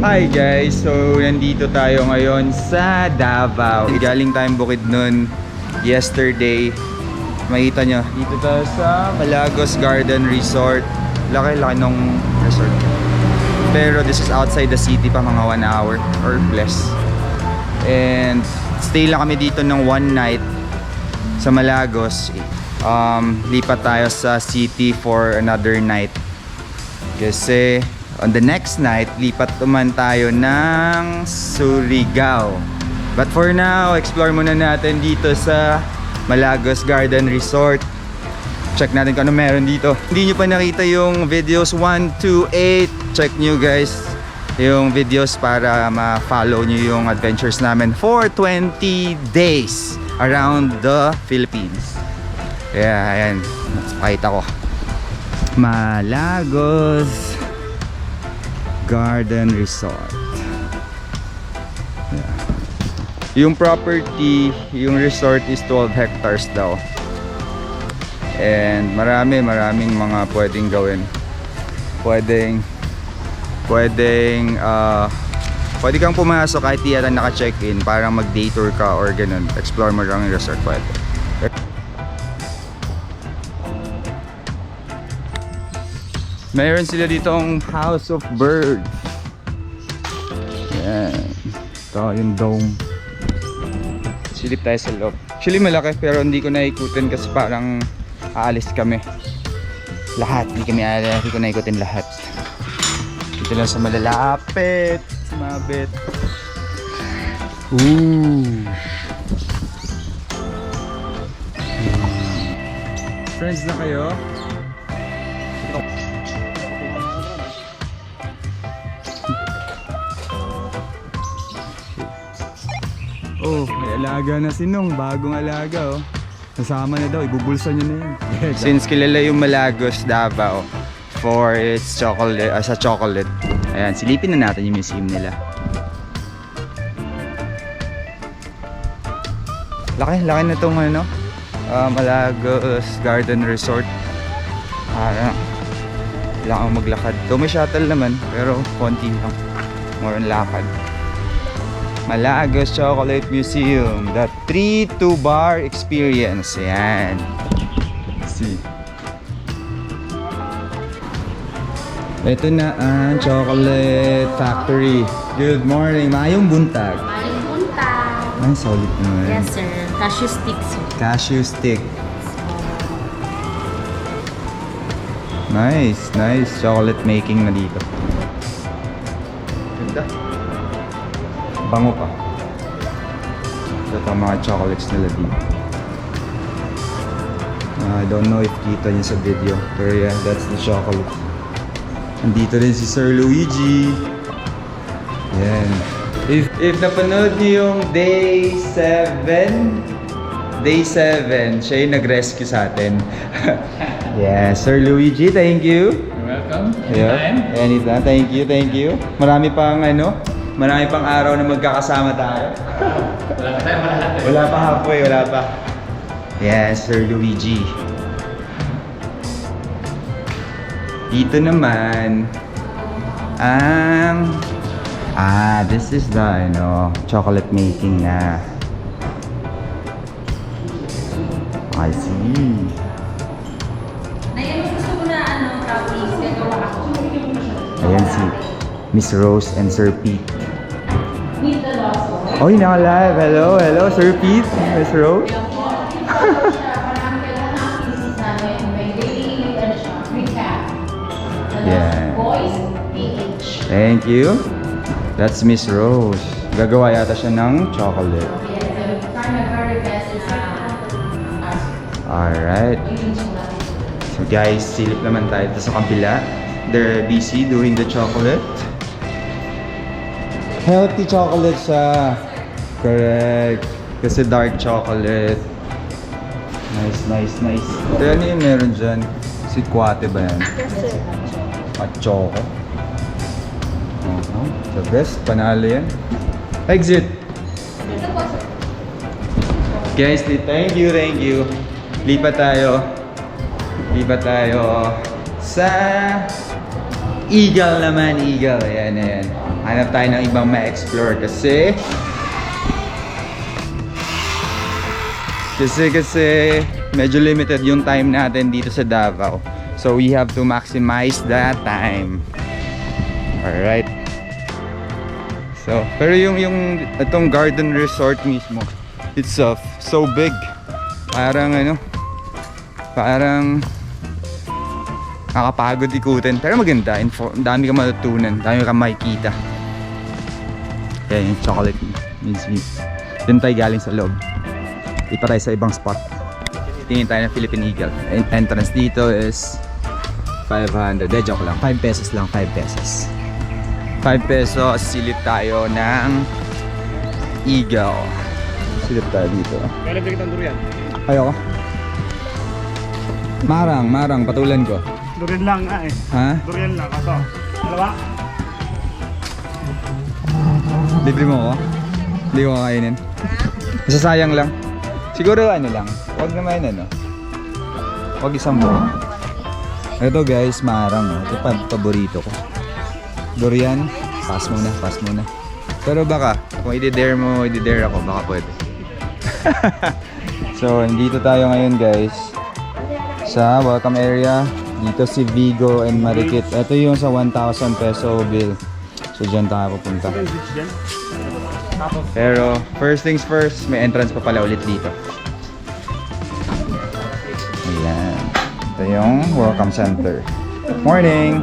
Hi guys! So, nandito tayo ngayon sa Davao. Galing tayong Bukidnon yesterday. Makita nyo, dito tayo sa Malagos Garden Resort. Laki-laki nung resort. Pero this is outside the city pa, mga 1 hour or less. And stay lang kami dito ng 1 night sa Malagos. Lipat tayo sa city for another night. Kasi on the next night, lipat naman tayo ng Surigao. But for now, explore muna natin dito sa Malagos Garden Resort. Check natin kung ano meron dito. Hindi nyo pa nakita yung videos 1 to 8. Check nyo guys yung videos para ma-follow nyo yung adventures namin for 20 days around the Philippines. Yeah, ayan. Pakita ko. Malagos Garden Resort. Yeah. Yung property, yung resort is 12 hectares daw. And maraming mga pwedeng gawin. Pwede kang pumasok kahit di yata naka-check-in para mag-day tour ka or ganun. Explore mo lang yung resort, pwede. Mayroon sila ditong House of Birds. Yan. Ito yung dome. Silip tayo sa loob. Actually malaki pero hindi ko naikutin kasi parang aalis kami. Lahat. Hindi ko naikutin lahat. Dito lang sa malalapit. Sumabit. Ooh. Friends na kayo? Oh, may alaga na si Nong, bagong alaga oh. Nasama na daw, ibubulsa niya na yun. Since kilala yung Malagos, Davao for its chocolate, sa chocolate. Ayan, silipin na natin yung museum nila. Laki na itong ano, Malagos Garden Resort. Kailangan maglakad. Ito may shuttle naman, pero konti lang. More on lakad. Malagos Chocolate Museum, the 3-to-bar experience. Ayan. See. Ito na ang Chocolate Factory. Good morning. Maayong buntag. Maayong buntag. Ay, solid naman. Yes, sir. Cashew sticks. Cashew stick. Nice. Chocolate making na dito. Ganda. Bango pa. Ito ang mga chocolates nila dito. I don't know if kita niyo sa video. Pero yeah, that's the chocolate. Andito rin si Sir Luigi. Yan. If napanood niyo yung day 7, siya yung nag-rescue sa atin. Yeah, Sir Luigi, thank you. You're welcome. Yeah, anytime. Thank you. Marami pang araw na magkakasama tayo. Wala pa halfway, wala pa. Yes, Sir Luigi. Dito naman ang this is the chocolate making na. I see. Ayan si Miss Rose and Sir Pete. Oy, naka-live. Hello, Sir Pete, Miss Rose. Yeah. Thank you. That's Miss Rose. Gagawa yata siya ng chocolate. Alright. So guys, silip naman tayo dito sa kabila. They're busy doing the chocolate. Healthy chocolate siya. Correct. Kasi dark chocolate. Nice. Ito ano yung meron dyan? Si Kuwate ba yan? Yes, sir. At choco. The best. Panalo yan. Exit! Guys, thank you. Lipat tayo sa Eagle naman, Eagle. Ayan. hanap tayo ng ibang ma-explore kasi medyo limited yung time natin dito sa Davao. So we have to maximize that time. Alright. So, pero yung itong garden resort mismo itself, so big. Parang nakakapagod ikutin. Pero maganda, dami ka matutunan, dami ka makikita. Kaya yung chocolate museum. Dun tayo galing sa loob. Ipa tayo sa ibang spot. Tingin tayo ng Philippine Eagle. Entrance dito is 500. Joke lang, 5 pesos lang, 5 pesos. 5 pesos, silip tayo ng Eagle. Silip tayo dito. Kaya nabigit ang durian. Ayoko. Marang, patulan ko. Durian lang nga eh. Ha? Durian lang. Ato. Dalawa? Libre mo ako? Hindi ko kakainin. Masasayang lang. Siguro lang. Huwag naman Huwag isang buo. Ito guys, marang. Ito paborito ko. Durian, pass muna. Pero baka, kung i-dare mo, i-dare ako, baka pwede. So, nandito tayo ngayon guys sa welcome area. Dito si Vigo and Marikit. Ito yung sa 1,000 peso bill. So, dyan tayo pupunta. Pero, first things first, may entrance pa pala ulit dito. Ayan. Ito yung welcome center. Morning!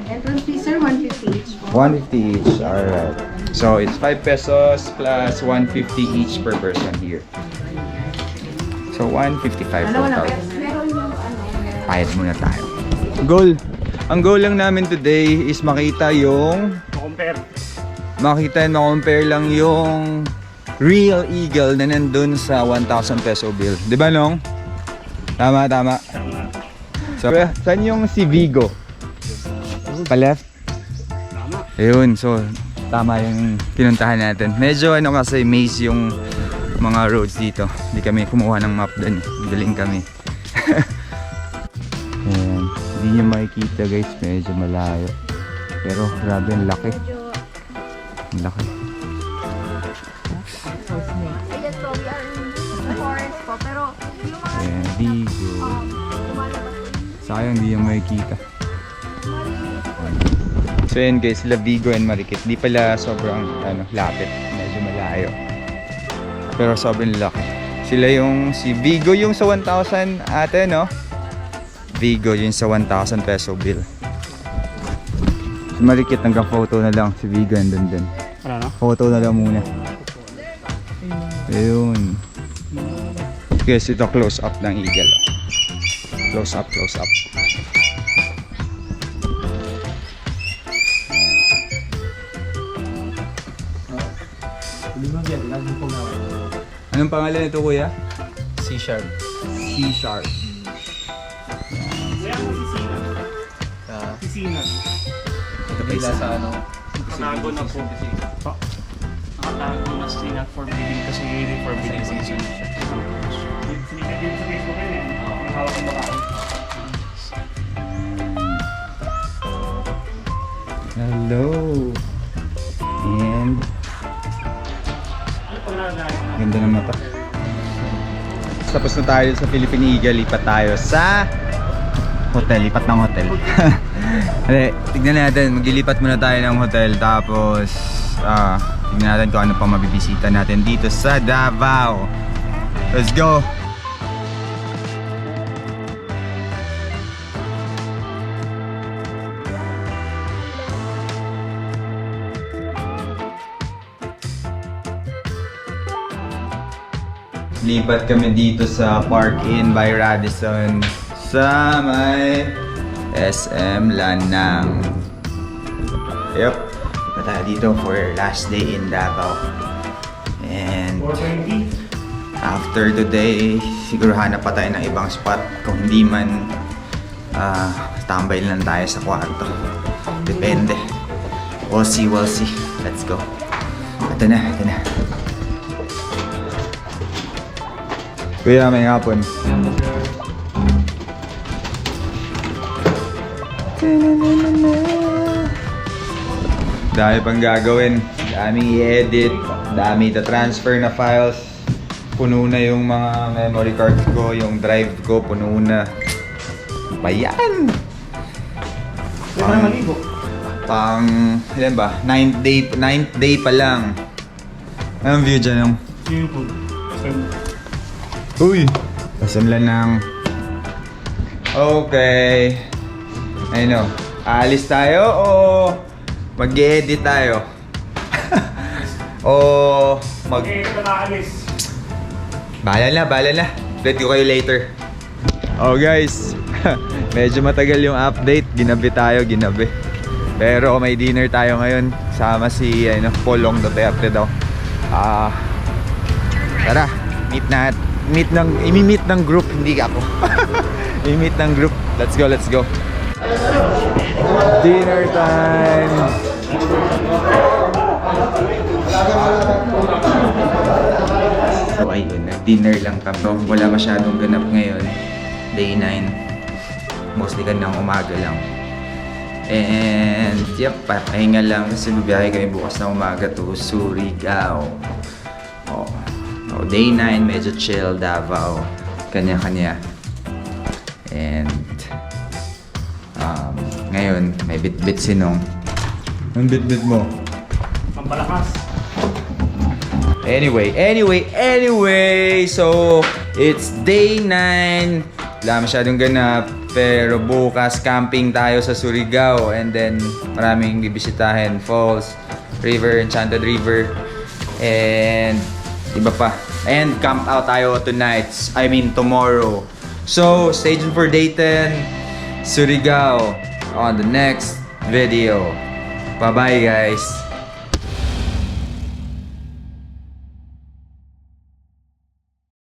Entrance fee, sir, 150 each. 150 each, alright. So, it's 5 pesos plus 150 each per person here. So, 155 total. Bayad muna tayo. Ang goal lang namin today is makita yung ma-compare lang yung real eagle na nandun sa 1,000 peso bill. Di ba, Nong? Tama. So, saan yung si Vigo? Pa-left? Ayun, so tama yung pinuntahan natin. Medyo kasi maze yung mga roads dito. Hindi kami kumuha ng map dun. Galing kami. Ayan. Hindi nyo makikita guys, medyo malayo. Pero grabe ang laki. Ang laki. Ayan po, we are in the forest po, pero yung mga Ayan, Vigo. Sayang hindi nyo makikita. So yun guys, sila Vigo and Marikit. Di pala sobrang lapit. Medyo malayo. Pero sobrang laki. Sila si Vigo yung sa 1,000 ate, no? Vigo yung sa 1,000 peso bill. Si Marikit hanggang photo na lang. Si Vigo andun din. Ano? Photo na lang muna. Ayun. Guys, ito close up ng eagle. Close up. Anong pangalan nito, kuya? C-sharp. C-sharp. Kaya mo sisina. Sisina. Kapila sa Nakatago na po. Nakatago na sisina for breeding kasi hindi for breeding season. Sinika din sa Facebook yun eh. Ang hawak ng bakaan. Hello. And ganda ng mata. Tapos na tayo sa Philippine Eagle, lipat tayo sa hotel, lipat ng hotel. Tignan natin, maglilipat muna tayo ng hotel tapos tignan natin kung ano pa mabibisita natin dito sa Davao. Let's go! Lipat kami dito sa Park Inn by Radisson sa may SM Lanang. Yup. Na tayo dito for last day in Davao. And 420. after today, siguro hanap pa tayo ng ibang spot. Kung hindi man, tambay lang tayo sa kwarto. Depende. We'll see. Let's go. Ito na. Kuya, may hapon. Dami pang gagawin. Daming i-edit. Dami transfer na files. Puno na yung mga memory card ko. Yung drive ko, puno na. Pa yan? Ilan ba? 9th day pa lang. Anong view dyan yung? Swimming pool. Uy! Pasan lang ng... Okay. Ayun o. Aalis tayo o mag-edit tayo? O mag... Okay, ito nakaalis. Bahala na. Update ko kayo later. Oh guys, medyo matagal yung update. Ginabi. Pero may dinner tayo ngayon. Sama si Polong Duterte daw. Tara, imi-meet ng group, hindi ako. I-meet ng group. Let's go. Dinner time. So ayun, nag-dinner lang kami. Wala masyadong ganap ngayon. Day 9. Mostly kanang umaga lang. And yep, pahinga lang kasi bibiyahe kami bukas na umaga to Surigao. Day 9, medyo chill, Davao. Kanya-kanya. And ngayon, may bit-bit sinong. Ang bit-bit mo? Pampalakas. Anyway, so it's day 9. Wala masyadong ganap, pero bukas camping tayo sa Surigao and then maraming bibisitahin, falls, river, Enchanted River, and iba pa. And camp out tayo tomorrow. So, stay tuned for day 10, Surigao, on the next video. Bye-bye guys!